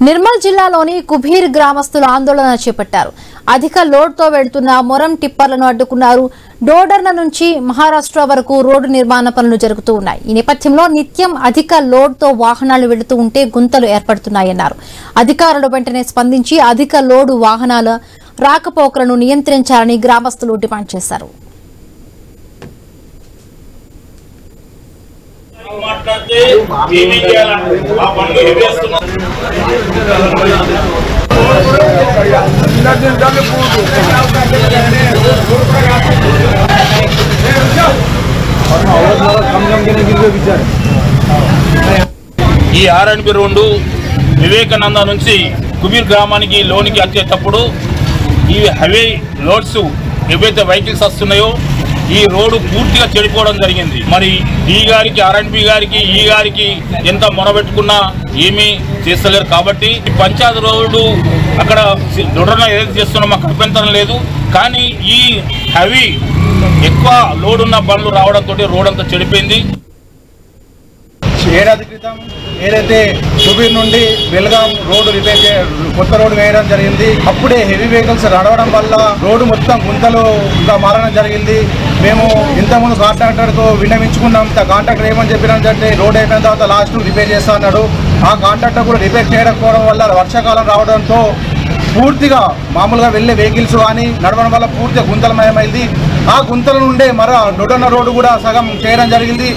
నిర్మల్ జిల్లాలోని కుబీర్ గ్రామస్తులు ఆందోళన చేపట్టారు. అధిక లోడ్తో వెళ్తున్న మొరం టిప్పర్లను అడ్డుకున్నారు. డోడర్న నుంచి మహారాష్ట్ర వరకు రోడ్డు నిర్మాణ పనులు జరుగుతూ ఉన్నాయి. ఈ నేపథ్యంలో నిత్యం అధిక లోడ్తో వాహనాలు వెళుతూ ఉంటే గుంతలు ఏర్పడుతున్నాయన్నారు. అధికారులు వెంటనే స్పందించి అధిక లోడు వాహనాల రాకపోకలను నియంత్రించాలని గ్రామస్తులు డిమాండ్ చేశారు. ఈ ఆర్ఎండ్బి రోడ్డు వివేకానంద నుంచి కుబీర్ గ్రామానికి లోనికి వచ్చేటప్పుడు ఈ హెవీ లోడ్స్ ఏవైతే వెహికల్స్ వస్తున్నాయో ఈ రోడ్డు పూర్తిగా చెడిపోవడం జరిగింది. మరి ఈ గారికి ఆర్ఎండ్బి గారికి ఈ గారికి ఎంత మొరబెట్టుకున్నా ఏమీ చేస్తలేరు. కాబట్టి పంచాయతీ రోడ్డు అక్కడ దొడన ఏదైతే చేస్తున్నా మాకు అభ్యంతరం లేదు. కానీ ఈ హెవీ ఎక్కువ లోడ్ ఉన్న బండ్లు రావడంతో రోడ్ అంతా చెడిపోయింది. ఏడాది క్రితం ఏదైతే కుబీర్ నుండి బెల్గాం రోడ్డు కొత్త రోడ్డు వేయడం జరిగింది. అప్పుడే హెవీ వెహికల్స్ నడవడం వల్ల రోడ్డు మొత్తం గుంతలుగా మారడం జరిగింది. మేము ఇంతకుముందు కాంట్రాక్టర్తో విన్నవించుకున్నాం. కాంట్రాక్టర్ ఏమని చెప్పినంటే రోడ్ అయిపోయిన తర్వాత లాస్ట్ రిపేర్ చేస్తా అన్నాడు. ఆ కాంట్రాక్టర్ కూడా రిపేర్ చేయకపోవడం వల్ల వర్షాకాలం రావడంతో పూర్తిగా మామూలుగా వెళ్ళే వెహికల్స్ కానీ నడవడం వల్ల పూర్తిగా గుంతలమయమైంది. ఆ గుంతల నుండే డొడన్న రోడ్డు కూడా సగం చేయడం జరిగింది.